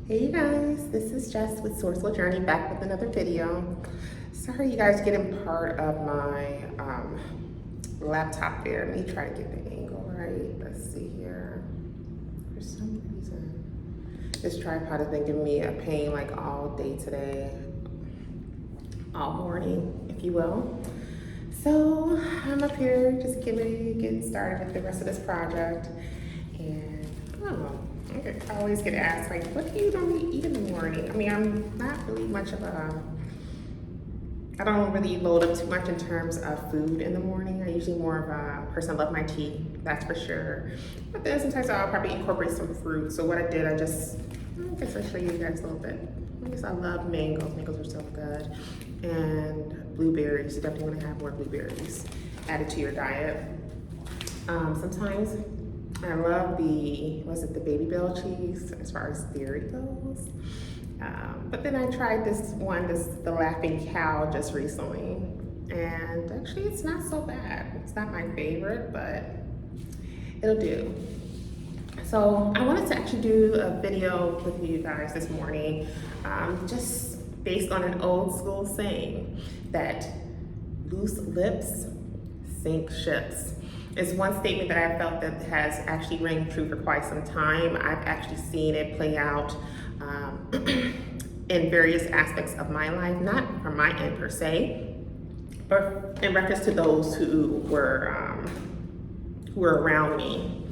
Hey you guys, this is Jess with Sourceful Journey back with another video. Sorry you guys getting part of my laptop there. Let me try to get the angle right. Let's see here. For some reason, this tripod has been giving me a pain like all day today, all morning, if you will. So I'm up here just getting started with the rest of this project. And I don't know, I always get asked, like, what do you normally eat in the morning? I mean, I'm not really much of I don't really load up too much in terms of food in the morning. I'm usually more of a person. I love my tea, that's for sure. But then sometimes I'll probably incorporate some fruit. So what I did, I guess I'll show you guys a little bit. I love mangoes. Mangoes are so good. And blueberries. You definitely want to have more blueberries added to your diet. Sometimes I love the Baby Bell cheese as far as dairy goes. But then I tried the Laughing Cow just recently. And actually it's not so bad. It's not my favorite, but it'll do. So I wanted to actually do a video with you guys this morning, just based on an old school saying that loose lips sink ships. It's one statement that I felt that has actually rang true for quite some time. I've actually seen it play out in various aspects of my life, not from my end per se, but in reference to those who were around me.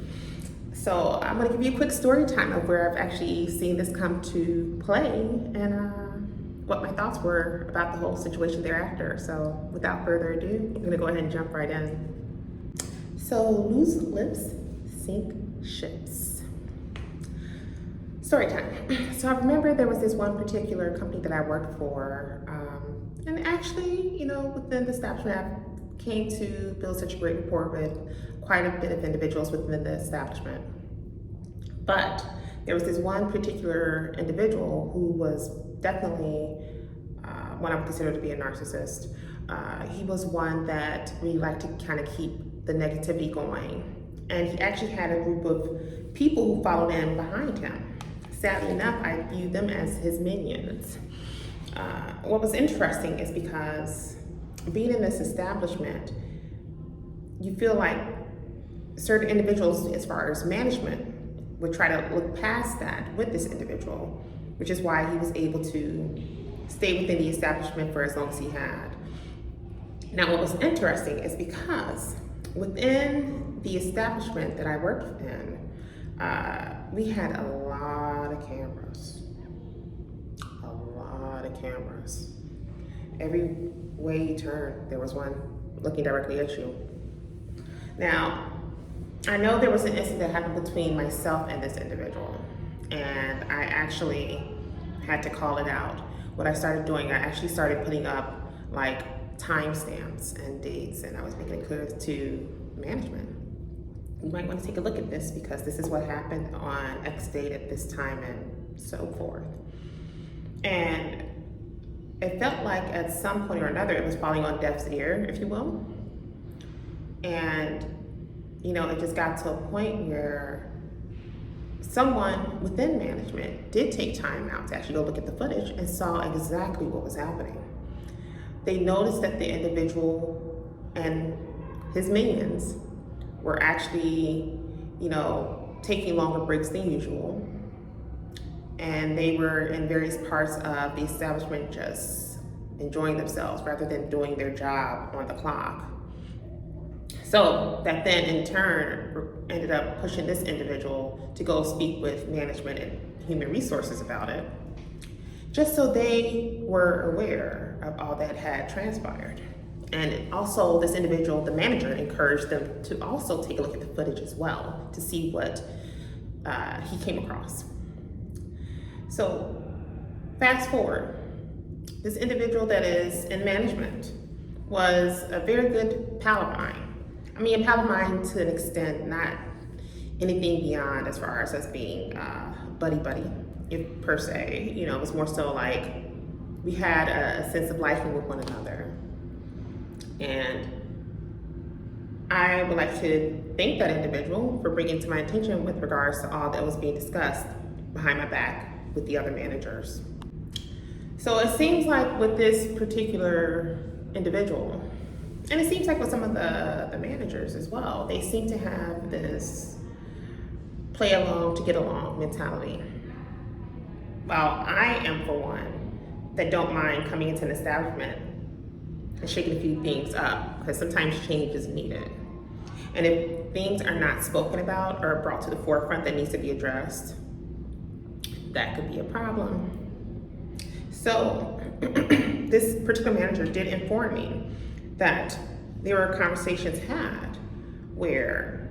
So I'm gonna give you a quick story time of where I've actually seen this come to play and what my thoughts were about the whole situation thereafter. So without further ado, I'm gonna go ahead and jump right in. So loose lips sink ships. Story time. So I remember there was this one particular company that I worked for, and actually, within the establishment, I came to build such a great rapport with quite a bit of individuals within the establishment. But there was this one particular individual who was definitely what I would consider to be a narcissist. He was one that really liked to kind of keep the negativity going. And he actually had a group of people who followed in behind him. Sadly enough, I viewed them as his minions. What was interesting is because being in this establishment, you feel like certain individuals, as far as management, would try to look past that with this individual, which is why he was able to stay within the establishment for as long as he had. Now, what was interesting is because within the establishment that I worked in, we had a lot of cameras. Every way you turned, there was one looking directly at you. Now, I know there was an incident that happened between myself and this individual, and I actually had to call it out. What I started doing, I actually started putting up like timestamps and dates, and I was making it clear to management. You might want to take a look at this because this is what happened on X date at this time and so forth. And it felt like at some point or another it was falling on deaf's ear, if you will. And it just got to a point where someone within management did take time out to actually go look at the footage and saw exactly what was happening. They noticed that the individual and his minions were actually, taking longer breaks than usual. And they were in various parts of the establishment just enjoying themselves rather than doing their job on the clock. So that then in turn ended up pushing this individual to go speak with management and human resources about it, just so they were aware of all that had transpired. And also this individual, the manager, encouraged them to also take a look at the footage as well to see what he came across. So fast forward, this individual that is in management was a very good pal of mine. I mean, a pal of mine to an extent, not anything beyond as far as us being buddy, if per se. It was more so like we had a sense of liking with one another. And I would like to thank that individual for bringing to my attention with regards to all that was being discussed behind my back with the other managers. So it seems like with this particular individual, and it seems like with some of the managers as well, they seem to have this play along to get along mentality. While I am, for one, that don't mind coming into an establishment and shaking a few things up, because sometimes change is needed. And if things are not spoken about or brought to the forefront that needs to be addressed, that could be a problem. So this particular manager did inform me that there were conversations had where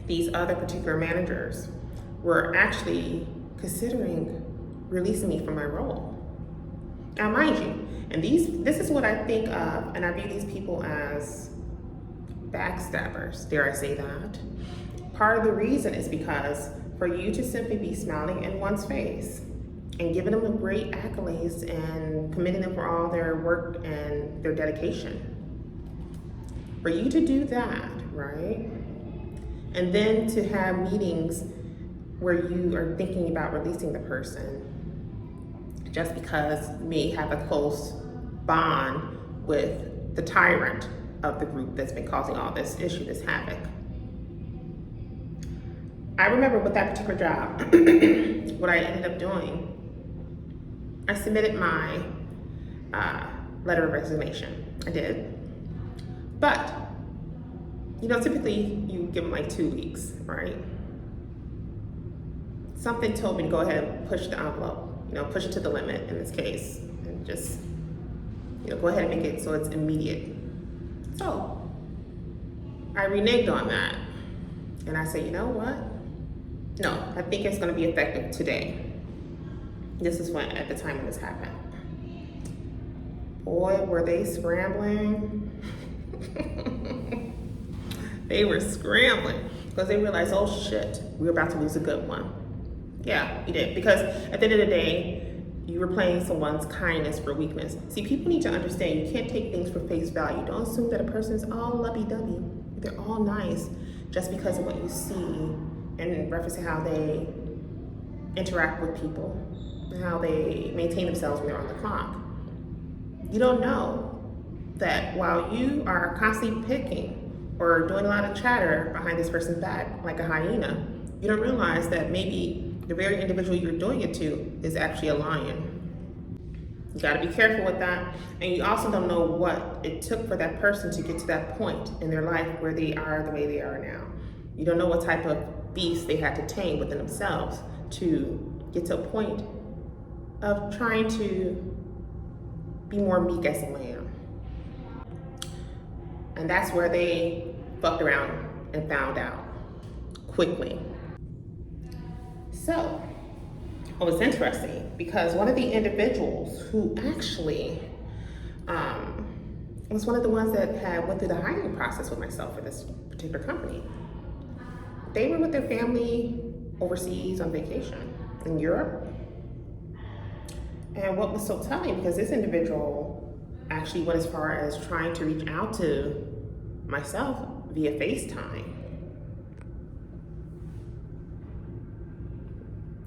these other particular managers were actually considering releasing me from my role. Now, mind you, and this is what I think of, and I view these people as backstabbers, dare I say that. Part of the reason is because for you to simply be smiling in one's face and giving them great accolades and commending them for all their work and their dedication, for you to do that, right? And then to have meetings where you are thinking about releasing the person just because you may have a close bond with the tyrant of the group that's been causing all this issue, this havoc. I remember with that particular job, what I ended up doing, I submitted my letter of resignation. I did. But, typically you give them like 2 weeks, right? Something told me to go ahead and push the envelope, push it to the limit in this case, and just, go ahead and make it so it's immediate. So I reneged on that, and I said, you know what? No, I think it's going to be effective today. This is when, at the time when this happened. Boy, were they scrambling. They were scrambling because they realized, oh shit, we were about to lose a good one. Yeah, we did. Because at the end of the day, you were playing someone's kindness for weakness. See, people need to understand you can't take things for face value. Don't assume that a person is all lovey-dovey. They're all nice just because of what you see in reference to how they interact with people and how they maintain themselves when they're on the clock. You don't know that while you are constantly picking or doing a lot of chatter behind this person's back like a hyena, you don't realize that maybe the very individual you're doing it to is actually a lion. You gotta be careful with that. And you also don't know what it took for that person to get to that point in their life where they are the way they are now. You don't know what type of beast they had to tame within themselves to get to a point of trying to be more meek as a lamb. And that's where they fucked around and found out quickly. So it was interesting because one of the individuals who actually was one of the ones that had went through the hiring process with myself for this particular company. They were with their family overseas on vacation in Europe. And what was so telling, because this individual actually went as far as trying to reach out to myself via FaceTime.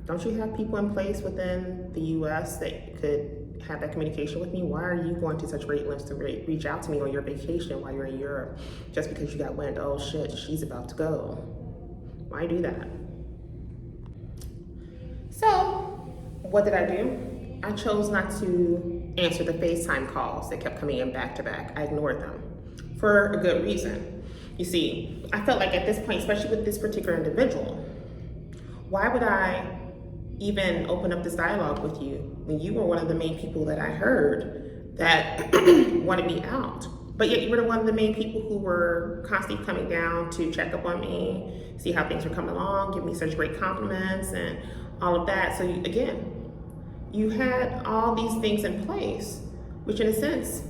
Don't you have people in place within the US that could have that communication with me? Why are you going to such great lengths to reach out to me on your vacation while you're in Europe just because you got wind, oh shit, she's about to go? Why do that? So, what did I do? I chose not to answer the FaceTime calls that kept coming in back to back. I ignored them for a good reason. You see, I felt like at this point, especially with this particular individual, why would I even open up this dialogue with you when you were one of the main people that I heard that wanted me out? But yet you were one of the main people who were constantly coming down to check up on me, see how things were coming along, give me such great compliments and all of that. So you had all these things in place, which in a sense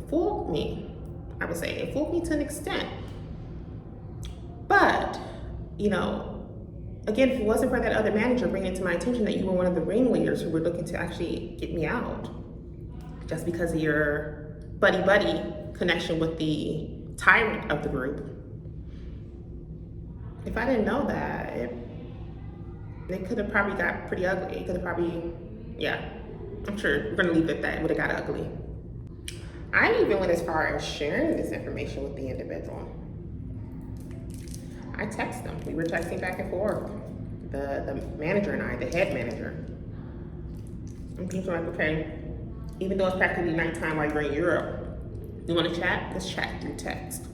fooled me, I would say. It fooled me to an extent. But, again, if it wasn't for that other manager bringing it to my attention that you were one of the ringleaders who were looking to actually get me out, just because of your buddy-buddy connection with the tyrant of the group. If I didn't know that, It could have probably got pretty ugly. It could have probably, yeah, I'm sure we're gonna leave it at that. It would have got ugly. I even went as far as sharing this information with the individual. I texted them. We were texting back and forth. The manager and I, the head manager. And people are like, okay, even though it's practically nighttime while you're in Europe, you want to chat? Let's chat through text.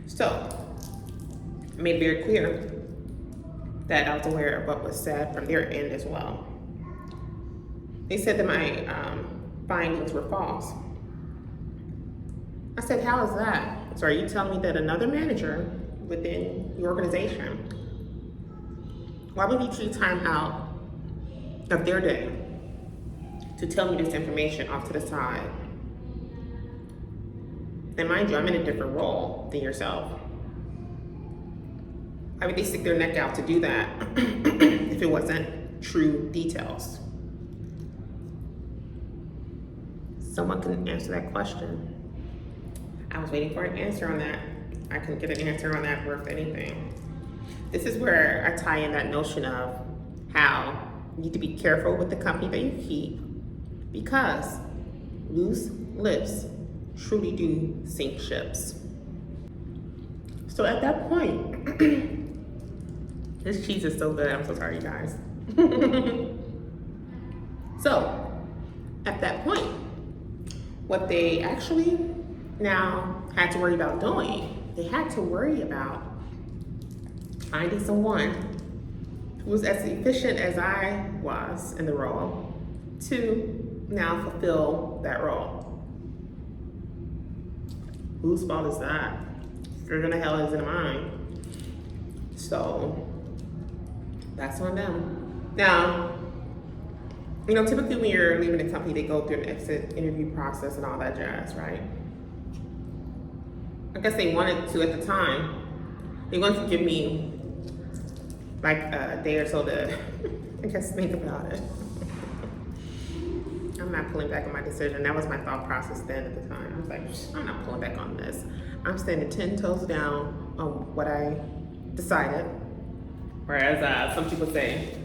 So, I made it very clear that I was aware of what was said from their end as well. They said that my findings were false. I said, how is that? So are you telling me that another manager within your organization, why would you choose time out of their day to tell me this information off to the side? And mind you, I'm in a different role than yourself. Why would they stick their neck out to do that if it wasn't true details? Someone can answer that question. I was waiting for an answer on that. I couldn't get an answer on that worth anything. This is where I tie in that notion of how you need to be careful with the company that you keep, because loose lips truly do sink ships. So at that point, this cheese is so good. I'm so sorry, you guys. So at that point, what they actually now had to worry about doing, they had to worry about finding someone who was as efficient as I was in the role to now fulfill that role. Whose fault is that? Sure the hell isn't mine. So that's on them. Now, you know, typically when you're leaving a company, they go through an exit interview process and all that jazz, right? I guess they wanted to at the time. They wanted to give me like a day or so to, I guess, think about it. I'm not pulling back on my decision. That was my thought process then at the time. I was like, I'm not pulling back on this. I'm standing 10 toes down on what I decided. Whereas some people say,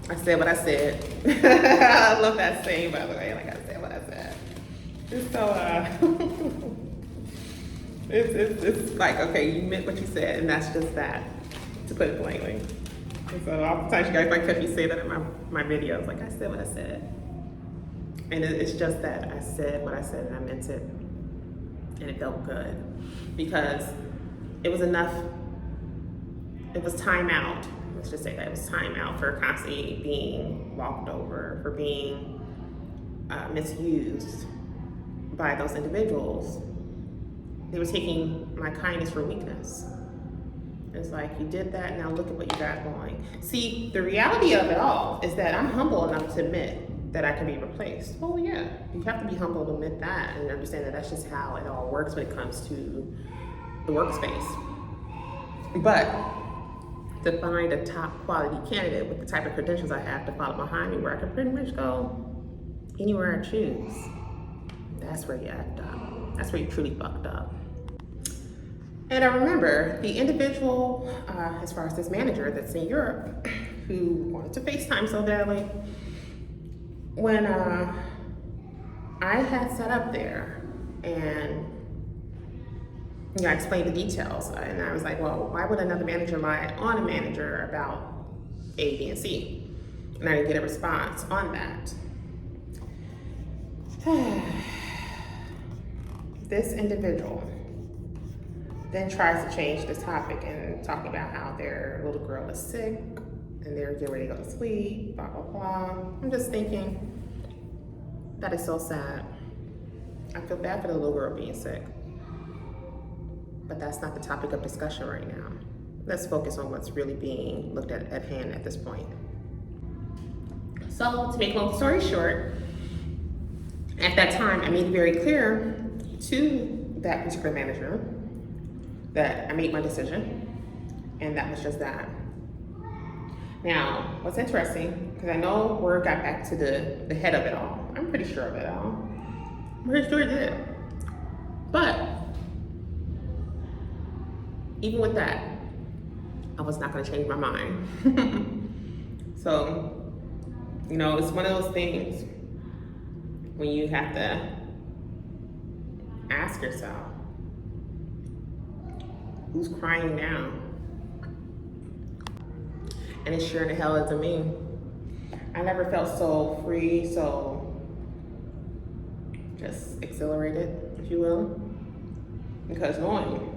I said what I said. I love that saying, by the way, like I said what I said. It's so, it's like, okay, you meant what you said, and that's just that, to put it plainly. And so oftentimes you guys might catch me say that in my videos, like I said what I said. And it's just that I said what I said and I meant it. And it felt good. Because it was enough, it was time out. Let's just say that it was time out for constantly being walked over, for being misused by those individuals. They were taking my kindness for weakness. It's like, you did that, now look at what you got going. See, the reality of it all is that I'm humble enough to admit that I can be replaced. Oh yeah, you have to be humble to admit that and understand that that's just how it all works when it comes to the workspace. But to find a top quality candidate with the type of credentials I have to follow behind me, where I can pretty much go anywhere I choose, that's where you act up. That's where you truly fucked up. And I remember the individual, as far as this manager that's in Europe, who wanted to FaceTime so badly, when I had set up there and I explained the details, and I was like, well, why would another manager lie on a manager about A, B, and C? And I didn't get a response on that. This individual then tries to change the topic and talk about how their little girl is sick and they're getting ready to go to sleep, blah, blah, blah. I'm just thinking, that is so sad. I feel bad for the little girl being sick. But that's not the topic of discussion right now. Let's focus on what's really being looked at hand at this point. So to make a long story short, at that time, I made it very clear to that particular manager that I made my decision, and that was just that. Now, what's interesting, because I know word got back to the head of it all. I'm pretty sure of it all. I'm pretty sure it did. But even with that, I was not going to change my mind. So, you know, it's one of those things when you have to ask yourself, who's crying now? And it sure in the hell isn't me. I never felt so free, so just exhilarated, if you will. Because knowing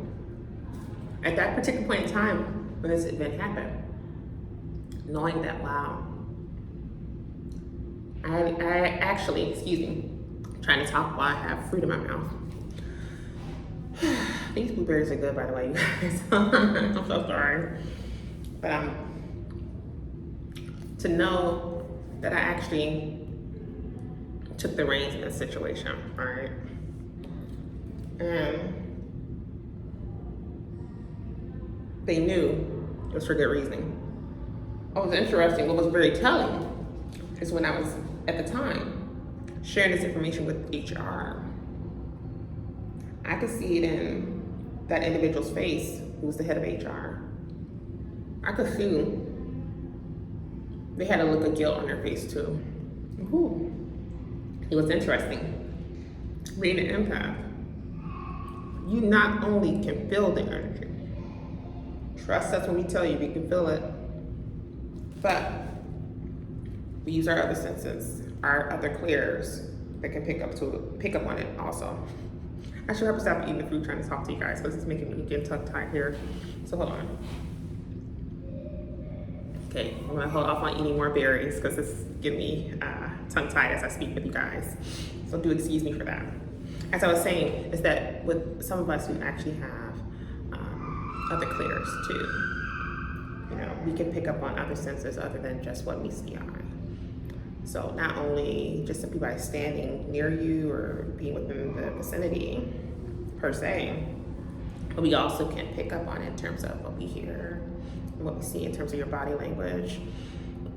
at that particular point in time when this event happened, knowing that, wow, I actually, trying to talk while I have fruit in my mouth. These blueberries are good, by the way, you guys. I'm so sorry. But to know that I actually took the reins in this situation, all right? And they knew it was for good reasoning. What was interesting, what was very telling, is when I was, at the time, sharing this information with HR, I could see it in that individual's face who was the head of HR. I could see they had a look of guilt on their face too. Ooh. It was interesting. Being an empath, you not only can feel the energy, trust us when we tell you we can feel it, but we use our other senses, our other clairs that can pick up on it also. I should have stop eating the food trying to talk to you guys because it's making me get tongue-tied here. So hold on. Okay, I'm gonna hold off on eating more berries because it's getting me tongue-tied as I speak with you guys. So do excuse me for that. As I was saying, is that with some of us who actually have other clairs too, you know, we can pick up on other senses other than just what meets the eye. So not only just simply by standing near you or being within the vicinity per se, but we also can pick up on it in terms of what we hear, and what we see in terms of your body language.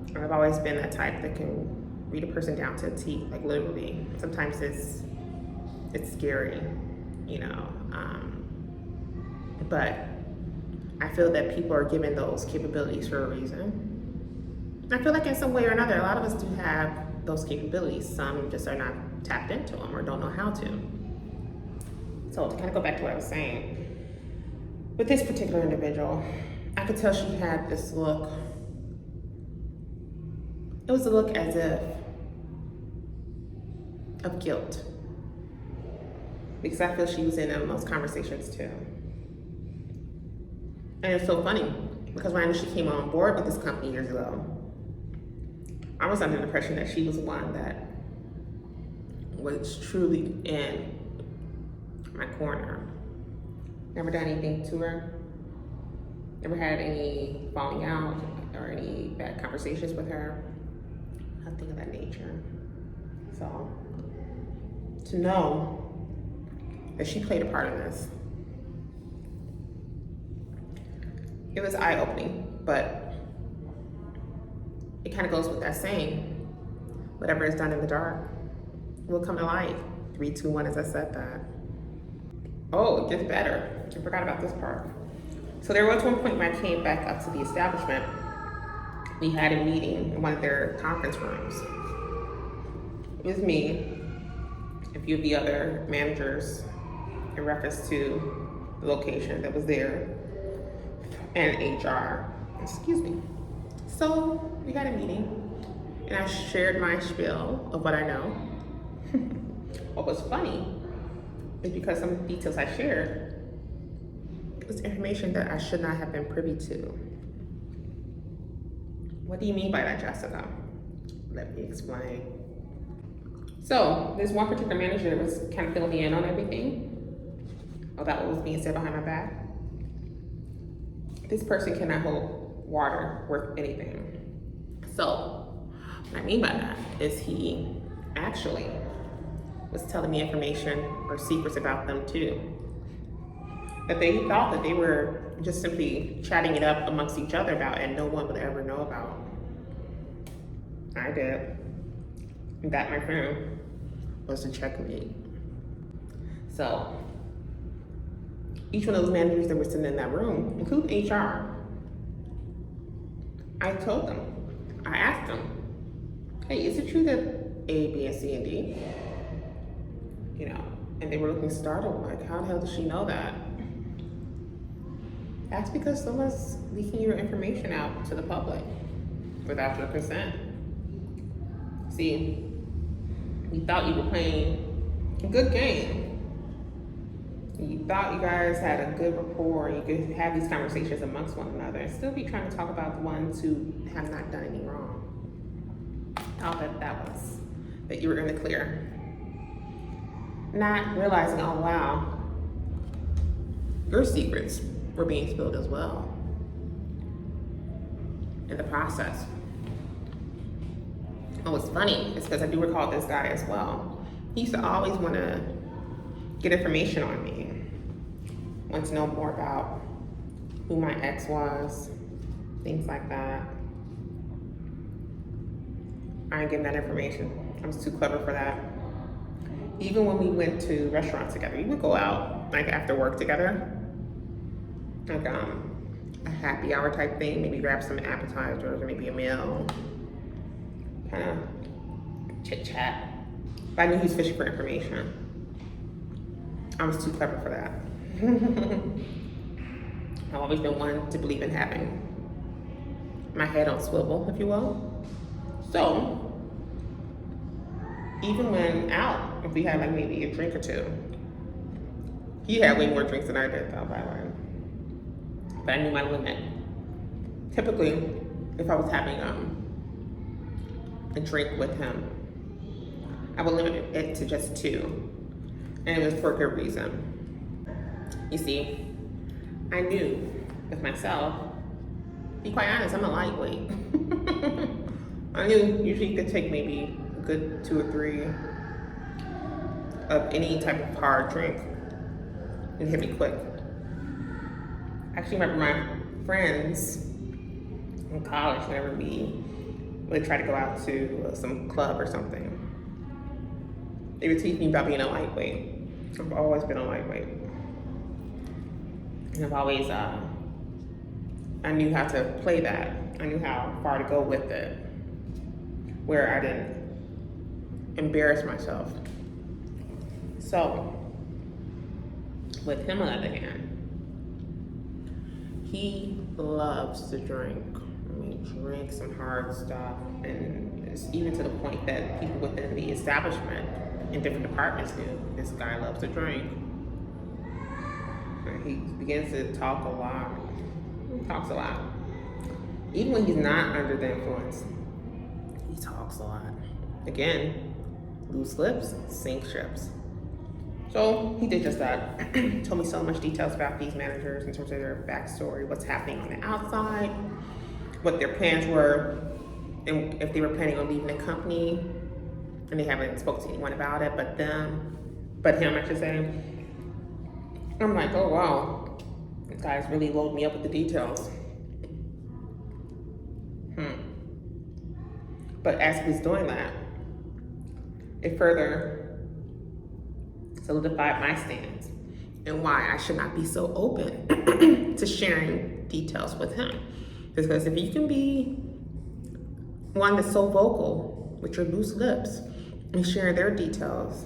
And I've always been that type that can read a person down to a T, like literally. Sometimes it's scary, you know, but I feel that people are given those capabilities for a reason. I feel like in some way or another, a lot of us do have those capabilities. Some just are not tapped into them or don't know how to. So to kind of go back to what I was saying, with this particular individual, I could tell she had this look. It was a look as if of guilt, because I feel she was in those conversations too. And it's so funny because when I knew she came on board with this company years ago, I was under the impression that she was one that was truly in my corner. Never done anything to her. Never had any falling out or any bad conversations with her. Nothing of that nature. So to know that she played a part in this, it was eye-opening, but it kind of goes with that saying, whatever is done in the dark will come to light. 3, 2, 1, as I said that. Oh, it gets better. I forgot about this part. So there was one point when I came back up to the establishment, we had a meeting in one of their conference rooms. It was me, a few of the other managers in reference to the location that was there, and HR, excuse me. So we had a meeting and I shared my spiel of what I know. What was funny is because some of the details I shared was information that I should not have been privy to. What do you mean by that, Jessica? Let me explain. So this one particular manager was kind of filling me in on everything about what was being said behind my back. This person cannot hold water worth anything. So what I mean by that is he actually was telling me information or secrets about them too, that they thought that they were just simply chatting it up amongst each other about and no one would ever know about. I did. And that, my friend, was the checkmate. So each one of those managers that were sitting in that room, including HR, I told them, I hey, is it true that A, B, and C, and D? You know, and they were looking startled, like, how the hell does she know that? That's because someone's leaking your information out to the public without your consent. See, you thought you were playing a good game. You thought you guys had a good rapport, you could have these conversations amongst one another and still be trying to talk about the ones who have not done any wrong. Thought that you were in the clear. Not realizing, oh wow, your secrets were being spilled as well in the process. And what's funny is because I do recall this guy as well. He used to always want to get information on me, want to know more about who my ex was, things like that. I ain't getting that information. I was too clever for that. Even when we went to restaurants together, we would go out like after work together, like a happy hour type thing, maybe grab some appetizers or maybe a meal, kind of chit chat. But I knew he was fishing for information. I was too clever for that. I've always been one to believe in having my head on swivel, if you will. So, even when out, if we had like maybe a drink or two, he had way more drinks than I did though, by the way. But I knew my limit. Typically, if I was having a drink with him, I would limit it to just 2. And it was for a good reason. You see, I knew with myself, be quite honest, I'm a lightweight. I knew usually you could take maybe a good 2 or 3 of any type of hard drink and hit me quick. I actually remember my friends in college, whenever we would try to go out to some club or something, they would teach me about being a lightweight. I've always been a lightweight. And I've always, I knew how to play that. I knew how far to go with it, where I didn't embarrass myself. So, with him on the other hand, he loves to drink. I mean, drink some hard stuff, and it's even to the point that people within the establishment in different departments knew this guy loves to drink. And he begins to talk a lot. He talks a lot. Even when he's not under the influence, he talks a lot. Again, loose lips, sink ships. So he did just that. Told me so much details about these managers in terms of their backstory, what's happening on the outside, what their plans were, and if they were planning on leaving the company, and they haven't spoken to anyone about it but him, I should say. I'm like, oh wow, this guy's really loaded me up with the details. But as he was doing that, it further solidified my stance and why I should not be so open to sharing details with him. Because if you can be one that's so vocal with your loose lips and sharing their details,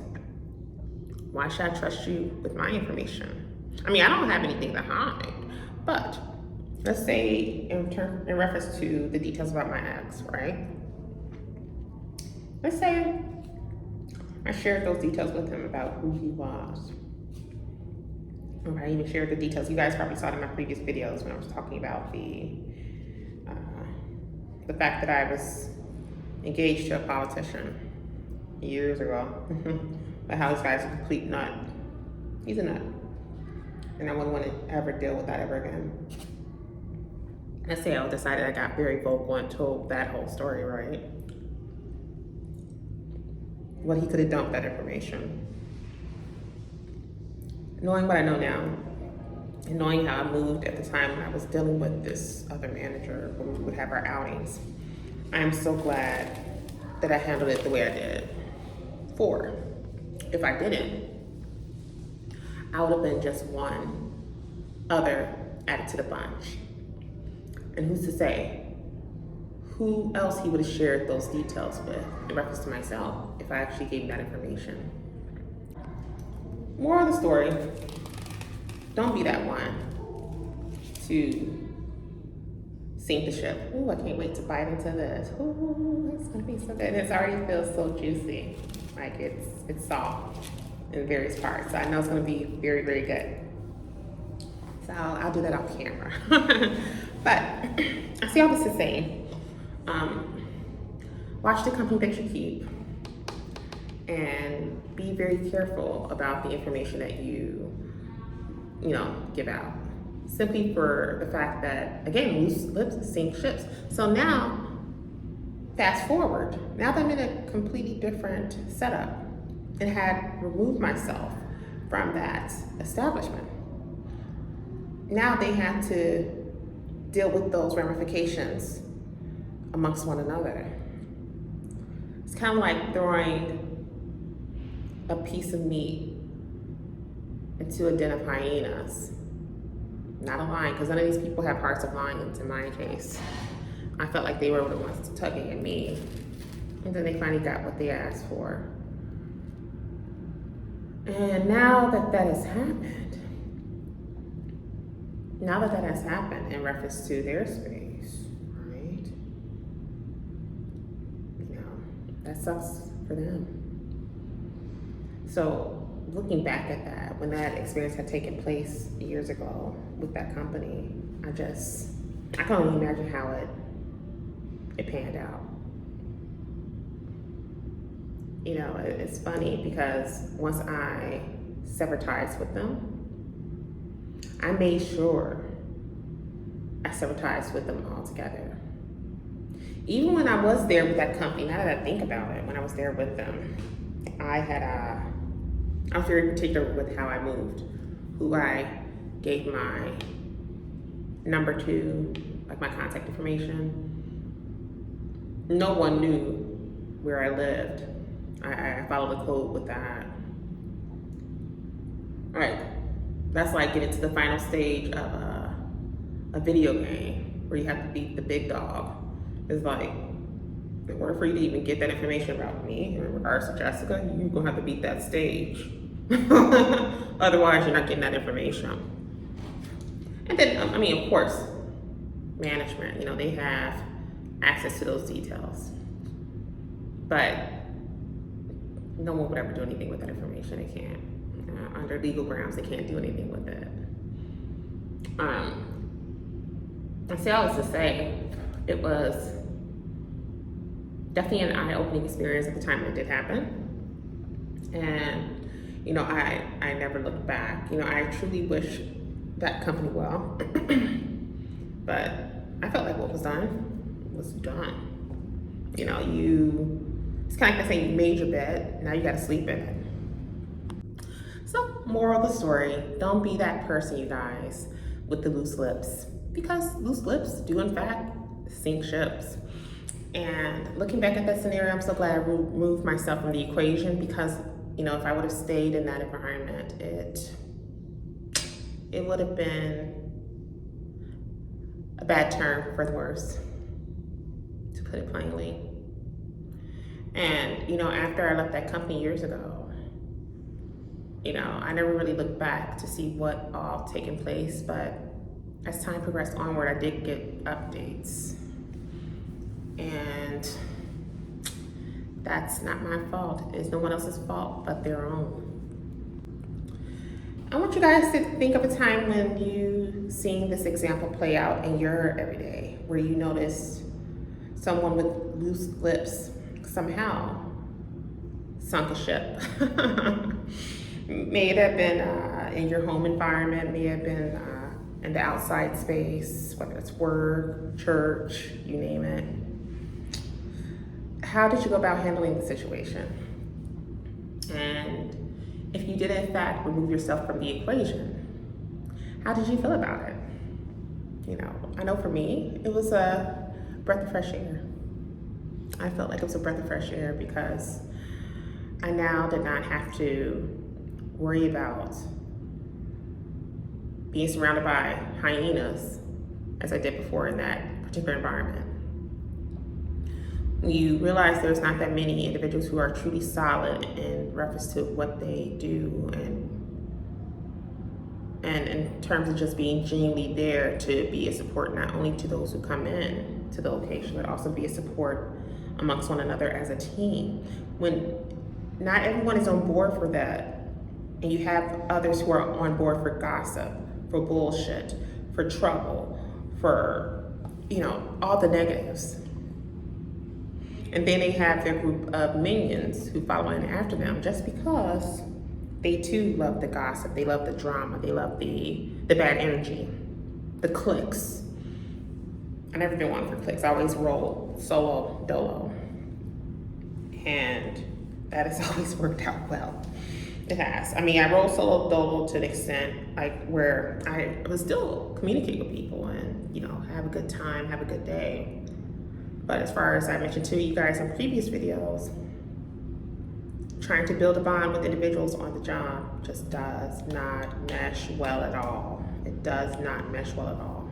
why should I trust you with my information? I mean, I don't have anything to hide, but let's say in reference to the details about my ex, right? Let's say I shared those details with him about who he was. Or I even shared the details. You guys probably saw it in my previous videos when I was talking about the fact that I was engaged to a politician years ago. But how this guy's a complete nut. He's a nut. And I wouldn't want to ever deal with that ever again. Let's say I decided I got very vocal and told that whole story, right? What he could have done with that information. Knowing what I know now, and knowing how I moved at the time when I was dealing with this other manager, when we would have our outings, I am so glad that I handled it the way I did. For if I didn't, I would have been just one other added to the bunch. And who's to say who else he would have shared those details with in reference to myself if I actually gave him that information. Moral of the story, don't be that one to sink the ship. Ooh, I can't wait to bite into this. Ooh, it's gonna be so good. It already feels so juicy. Like it's soft in various parts. So I know it's gonna be very, very good. So I'll do that off camera. But I see all this to say, watch the company that you keep and be very careful about the information that you give out. Simply for the fact that, again, loose lips sink ships. So now, fast forward, now that I'm in a completely different setup and had removed myself from that establishment, now they had to deal with those ramifications amongst one another. It's kind of like throwing a piece of meat into a den of hyenas. Not a lion, because none of these people have hearts of lions in my case. I felt like they were the ones tugging at me. And then they finally got what they asked for. And now that has happened in reference to their space, right? That sucks for them. So looking back at that, when that experience had taken place years ago with that company, I can only imagine how it panned out. It's funny because once I severed ties with them, I made sure I severed ties with them altogether. Even when I was there with that company, now that I think about it, when I was there with them, I was very particular with how I moved, who I gave my number to, like my contact information. No one knew where I lived. I followed the code with that. All right, that's like getting to the final stage of a video game where you have to beat the big dog. It's like, in order for you to even get that information about me in regards to Jessica, you're gonna have to beat that stage. Otherwise, you're not getting that information. And then, of course, management, they have access to those details. But no one would ever do anything with that information. They can't. Under legal grounds, they can't do anything with it. I say all this to say, it was definitely an eye-opening experience at the time it did happen. And I never looked back. I truly wish that company well. But I felt like what was done was done. It's kind of like saying you made your bed, now you gotta sleep in it. So, moral of the story, don't be that person, you guys, with the loose lips. Because loose lips do in fact sink ships. And looking back at that scenario, I'm so glad I removed myself from the equation, because if I would have stayed in that environment, it would have been a bad turn for the worse, to put it plainly. And after I left that company years ago, I never really looked back to see what all taken place, but as time progressed onward, I did get updates. And that's not my fault. It's no one else's fault but their own. I want you guys to think of a time when you seen this example play out in your everyday, where you noticed someone with loose lips somehow sunk a ship. May it have been in your home environment, may have been in the outside space, whether it's work, church, you name it. How did you go about handling the situation? And if you did in fact remove yourself from the equation, how did you feel about it? I know for me, it was a breath of fresh air. I felt like it was a breath of fresh air because I now did not have to worry about being surrounded by hyenas as I did before in that particular environment. you realize there's not that many individuals who are truly solid in reference to what they do, and in terms of just being genuinely there to be a support not only to those who come in to the location, but also be a support amongst one another as a team. When not everyone is on board for that, and you have others who are on board for gossip, for bullshit, for trouble, for, you know, all the negatives. And then they have their group of minions who follow in after them just because they too love the gossip, they love the drama, they love the bad energy, the clicks. I've never been one for clicks. I always roll solo dolo. And that has always worked out well. It has. I mean, I roll solo dolo to an extent like where I was still communicate with people and, you know, have a good time, have a good day. But as far as I mentioned to you guys in previous videos, trying to build a bond with individuals on the job just does not mesh well at all. It does not mesh well at all.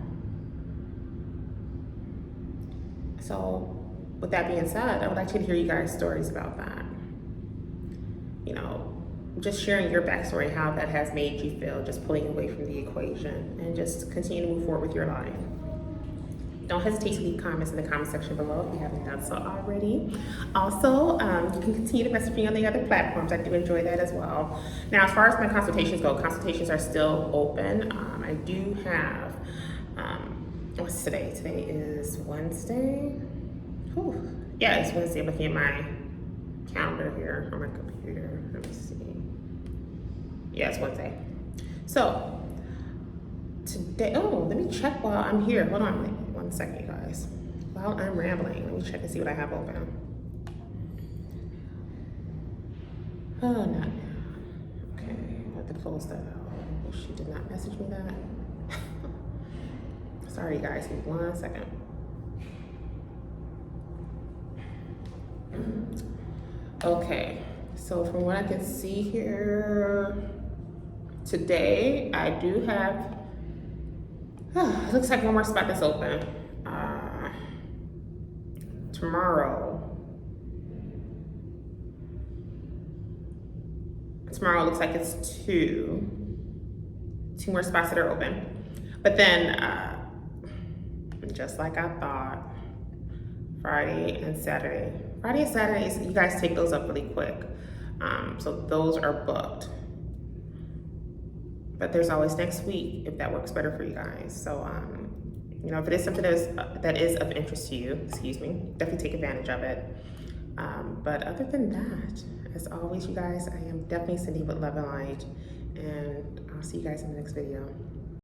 So with that being said, I would like to hear you guys' stories about that. You know, just sharing your backstory, how that has made you feel, just pulling away from the equation and just continue to move forward with your life. Don't hesitate to leave comments in the comment section below if you haven't done so already. Also, you can continue to message me on the other platforms. I do enjoy that as well. Now, as far as my consultations go, consultations are still open. I do have, what's today? Today is Wednesday. Whew. Yeah, it's Wednesday. I'm looking at my calendar here on my computer. Let me see. Yeah, it's Wednesday. So, today, oh, let me check while I'm here. Hold on, wait 1 second, you guys. While I'm rambling, let me check and see what I have open. Oh, not now. Okay, I have to close that out. Oh, she did not message me that. Sorry, guys, give me 1 second. Okay, so from what I can see here, today I do have, it looks like one more spot that's open. Tomorrow looks like it's two more spots that are open. But then, just like I thought, Friday and Saturdays, you guys take those up really quick. So those are booked. But there's always next week if that works better for you guys. So, you know, if it is something that is of interest to you, definitely take advantage of it. But other than that, as always, you guys, I am definitely sending you with love and light. And I'll see you guys in the next video.